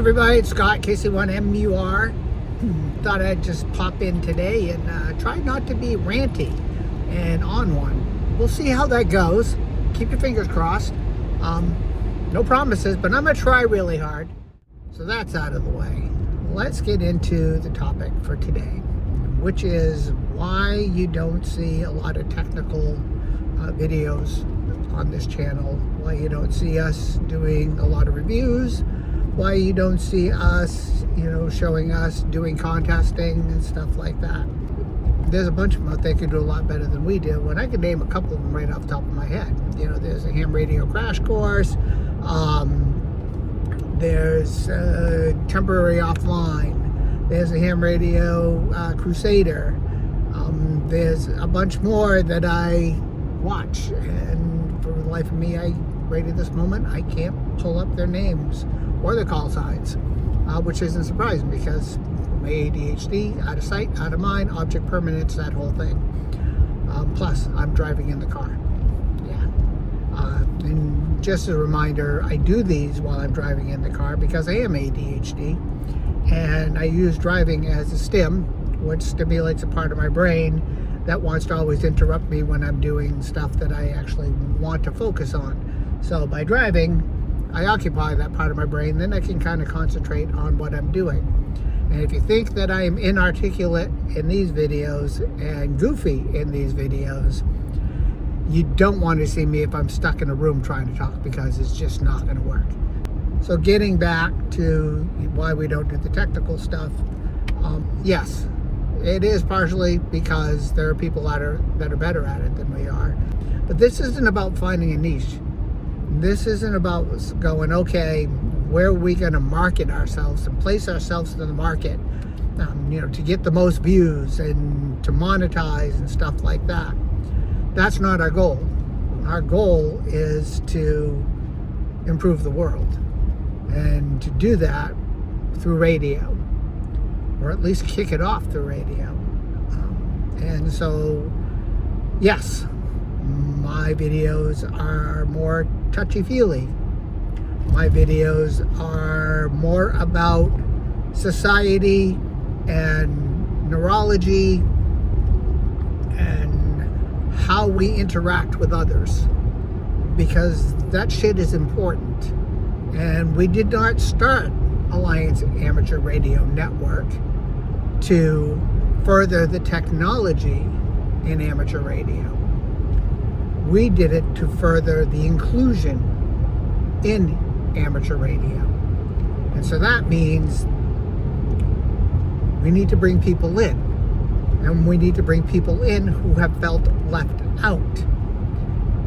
everybody, it's Scott, KC1MUR. Thought I'd just pop in today and try not to be ranty and on one. We'll see how that goes. Keep your fingers crossed. No promises, but I'm going to try really hard. So that's out of the way. Let's get into the topic for today, which is why you don't see a lot of technical videos on this channel, why you don't see us doing a lot of reviews, why you don't see us, showing us doing contesting and stuff like that. There's a bunch of them out there could do a lot better than we do, and I can name a couple of them right off the top of my head. There's a ham radio crash course, there's temporary offline, there's a ham radio crusader, there's a bunch more that I watch, and for the life of me, right at this moment, I can't pull up their names or their call signs, which isn't surprising because my ADHD, out of sight, out of mind, object permanence, that whole thing. Plus, I'm driving in the car. And just as a reminder, I do these while I'm driving in the car because I am ADHD, and I use driving as a stim, which stimulates a part of my brain that wants to always interrupt me when I'm doing stuff that I actually want to focus on. So by driving, I occupy that part of my brain, then I can kind of concentrate on what I'm doing. And if you think that I am inarticulate in these videos and goofy in these videos, you don't want to see me if I'm stuck in a room trying to talk, because it's just not going to work. So getting back to why we don't do the technical stuff, yes, it is partially because there are people that are better at it than we are. But this isn't about finding a niche. This isn't about going, okay, where are we going to market ourselves and place ourselves in the market, to get the most views and to monetize and stuff like that. That's not our goal. Our goal is to improve the world, and to do that through radio, or at least kick it off through radio. And so, yes, my videos are more touchy-feely. My videos are more about society and neurology and how we interact with others, because that shit is important. And we did not start Alliance Amateur Radio Network to further the technology in amateur radio. We did it to further the inclusion in amateur radio. And so that means we need to bring people in. And we need to bring people in who have felt left out.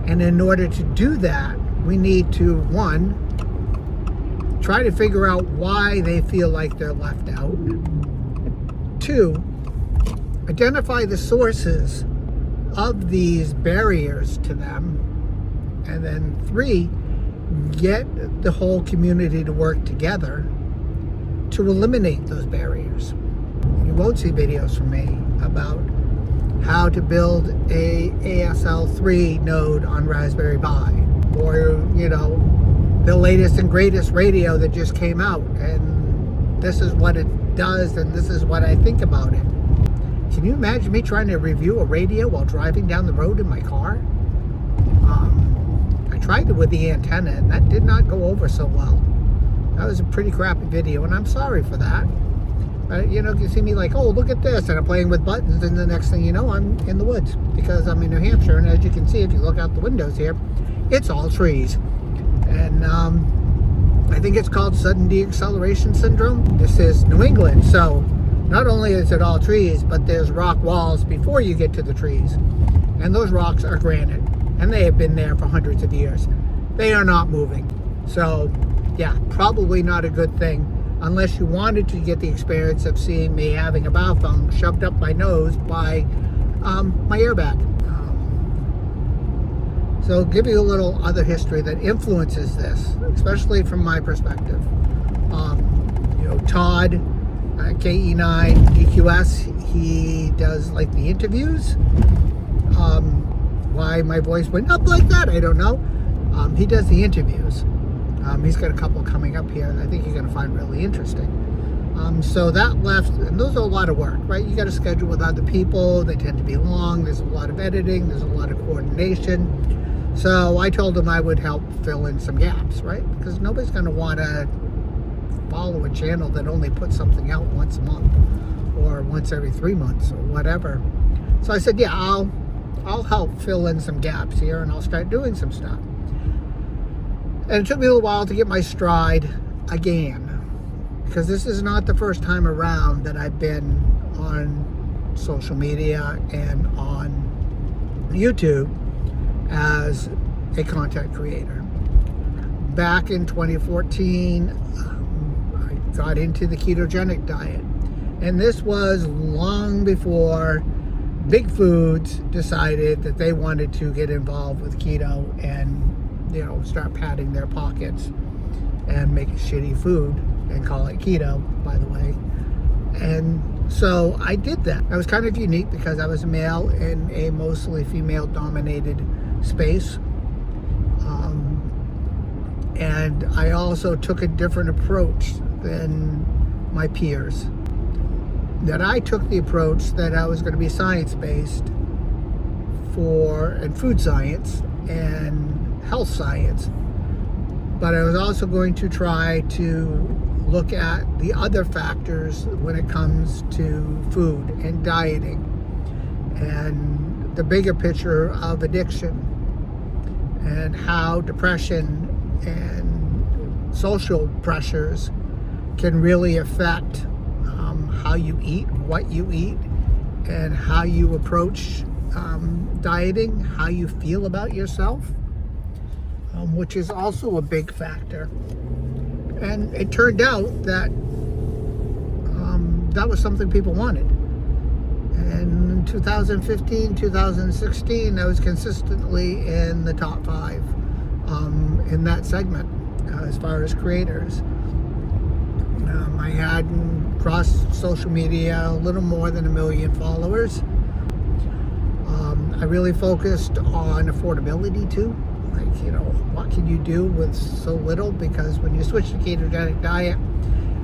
And in order to do that, we need to, one, try to figure out why they feel like they're left out. Two, identify the sources of these barriers to them. And then three, get the whole community to work together to eliminate those barriers. You won't see videos from me about how to build a ASL3 node on Raspberry Pi, or the latest and greatest radio that just came out, and this is what it does and this is what I think about it. Can you imagine me trying to review a radio while driving down the road in my car? I tried it with the antenna, and that did not go over so well. That was a pretty crappy video, and I'm sorry for that. You can see me like, oh, look at this, and I'm playing with buttons, and the next thing you know, I'm in the woods, because I'm in New Hampshire, and as you can see, if you look out the windows here, it's all trees. And I think it's called sudden deacceleration syndrome. This is New England, so not only is it all trees, but there's rock walls before you get to the trees. And those rocks are granite, and they have been there for hundreds of years. They are not moving. So, yeah, probably not a good thing, unless you wanted to get the experience of seeing me having a biophone shoved up my nose by my airbag. So I'll give you a little other history that influences this, especially from my perspective. Todd, KE9 EQS, he does like the interviews. Why my voice went up like that, I don't know. He does the interviews. He's got a couple coming up here that I think you're going to find really interesting. So that left, and those are a lot of work, right? You got to schedule with other people. They tend to be long. There's a lot of editing. There's a lot of coordination. So I told him I would help fill in some gaps, right? Because nobody's going to want to follow a channel that only puts something out once a month or once every 3 months or whatever. So I said, yeah, I'll help fill in some gaps here, and I'll start doing some stuff. And it took me a little while to get my stride again, because this is not the first time around that I've been on social media and on YouTube as a content creator. Back in 2014, I got into the ketogenic diet. And this was long before big foods decided that they wanted to get involved with keto and, start padding their pockets and make shitty food and call it keto, by the way. And so I did that. I was kind of unique because I was a male in a mostly female-dominated space. And I also took a different approach than my peers. That I took the approach that I was going to be science-based and food science and health science, but I was also going to try to look at the other factors when it comes to food and dieting and the bigger picture of addiction and how depression and social pressures can really affect how you eat, what you eat, and how you approach dieting, how you feel about yourself, which is also a big factor. And it turned out that that was something people wanted. And in 2015, 2016, I was consistently in the top 5 in that segment as far as creators. I had across social media a little more than 1 million followers. I really focused on affordability too. What can you do with so little? Because when you switch to ketogenic diet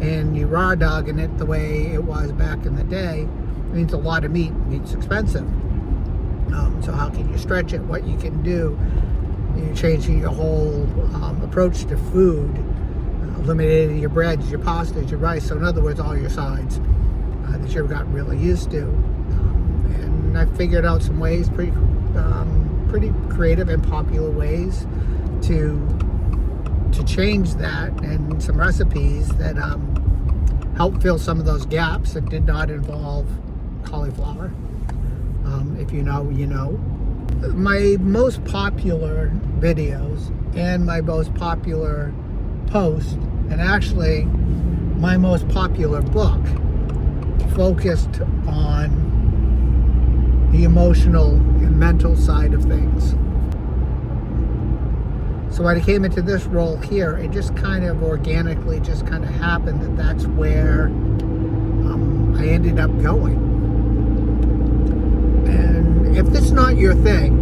and you raw dogging it the way it was back in the day, it means a lot of meat. Meat's expensive. So how can you stretch it? What you can do? You're changing your whole approach to food. Eliminating your breads, your pastas, your rice. So in other words, all your sides that you've got really used to. And I figured out some ways, pretty creative and popular ways to change that, and some recipes that help fill some of those gaps that did not involve cauliflower. If you know, you know. My most popular videos and my most popular post, and actually my most popular book, focused on the emotional and mental side of things. So when I came into this role here, it just kind of organically just kind of happened that that's where I ended up going. And if it's not your thing,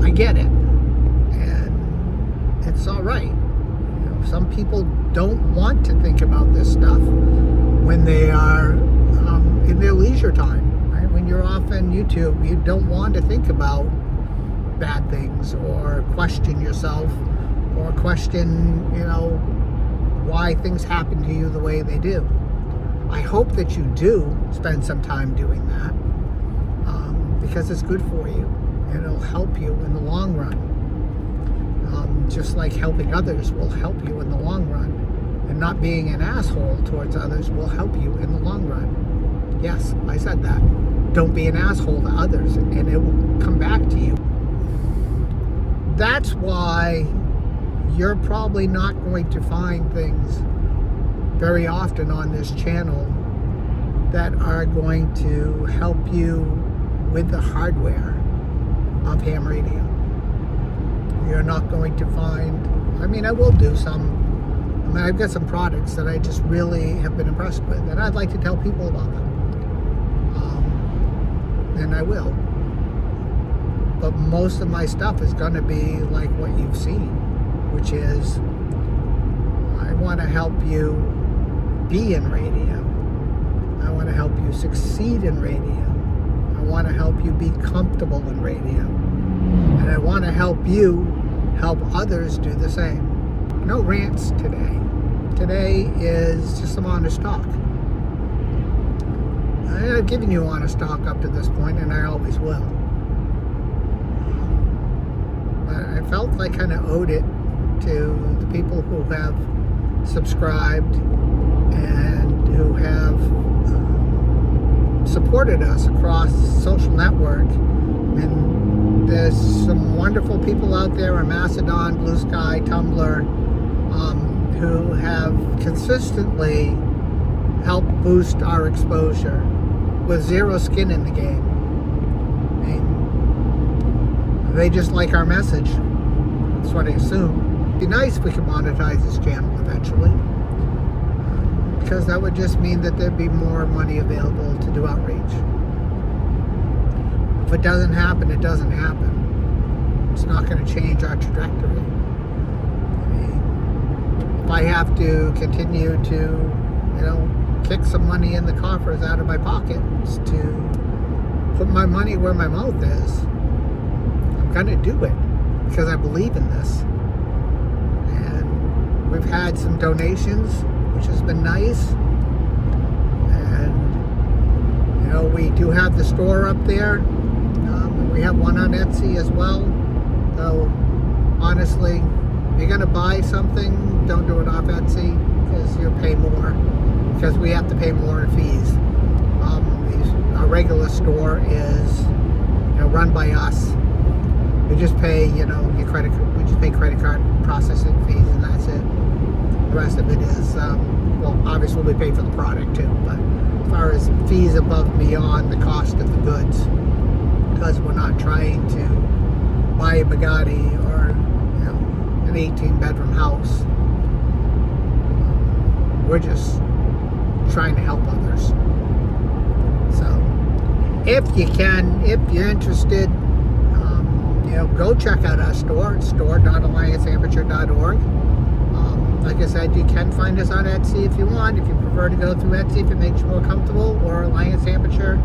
I get it. And it's all right. Some people don't want to think about this stuff when they are in their leisure time. Right? When you're off on YouTube, you don't want to think about bad things or question yourself or question, why things happen to you the way they do. I hope that you do spend some time doing that because it's good for you and it'll help you in the long run. Just like helping others will help you in the long run. And not being an asshole towards others will help you in the long run. Yes, I said that. Don't be an asshole to others and it will come back to you. That's why you're probably not going to find things very often on this channel that are going to help you with the hardware of ham radio. You're not going to find, I will do some. I've got some products that I just really have been impressed with, and I'd like to tell people about them. And I will. But most of my stuff is going to be like what you've seen, which is want to help you be in radio. I want to help you succeed in radio. I want to help you be comfortable in radio. And I want to help you help others do the same. No rants today. Today is just some honest talk. I've given you honest talk up to this point, and I always will. But I felt I kind of owed it to the people who have subscribed and who have supported us across social network. And there's some wonderful people out there on Mastodon, Blue Sky, Tumblr, who have consistently helped boost our exposure with zero skin in the game. I mean, they just like our message. That's what I assume. It'd be nice if we could monetize this channel eventually, because that would just mean that there'd be more money available to do outreach. If it doesn't happen, it doesn't happen. It's not going to change our trajectory. If I have to continue to, kick some money in the coffers out of my pockets to put my money where my mouth is, I'm going to do it because I believe in this. And we've had some donations, which has been nice. And, we do have the store up there. We have one on Etsy as well. So, honestly, if you're going to buy something, don't do it off Etsy because you'll pay more. Because we have to pay more in fees. Our regular store is, run by us. We just pay, we just pay credit card processing fees, and that's it. The rest of it is, obviously we pay for the product too, but as far as fees above and beyond the cost of the goods, because we're not trying to buy a Bugatti or, an 18-bedroom house. We're just trying to help others. So, if you're interested, go check out our store. It's store.allianceamateur.org. Like I said, you can find us on Etsy if you want. If you prefer to go through Etsy, if it makes you more comfortable, or Alliance Amateur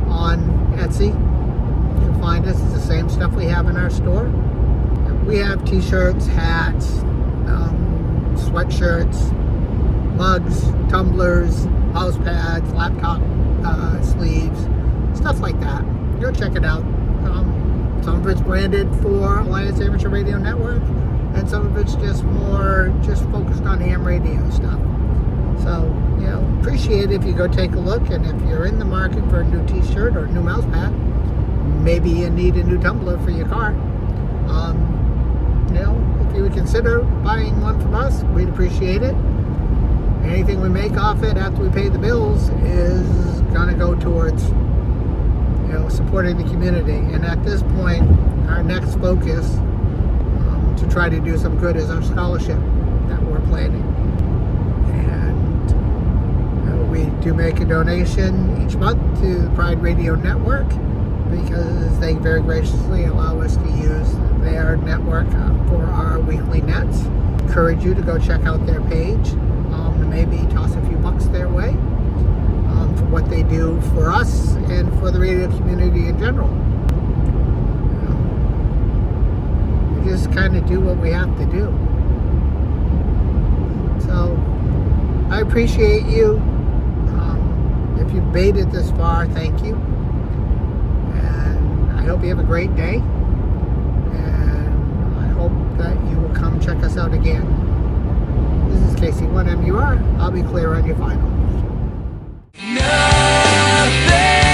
on Etsy, you can find us. It's the same stuff we have in our store. We have t-shirts, hats, sweatshirts, mugs, tumblers, mouse pads, laptop sleeves, stuff like that. Go check it out. Some of it's branded for Alliance Amateur Radio Network, and some of it's just focused on ham radio stuff. So, appreciate it if you go take a look, and if you're in the market for a new t-shirt or a new mouse pad, maybe you need a new tumbler for your car. If you would consider buying one from us, we'd appreciate it. Anything we make off it after we pay the bills is going to go towards, supporting the community. And at this point, our next focus to try to do some good is our scholarship that we're planning. And we do make a donation each month to the Pride Radio Network, because they very graciously allow us to use their network for our weekly nets. Encourage you to go check out their page, and maybe toss a few bucks their way for what they do for us and for the radio community in general. We just kind of do what we have to do. So I appreciate you. If you made it this far, thank you. I hope you have a great day, and I hope that you will come check us out again. This is KC1MUR. I'll be clear on your final. Nothing.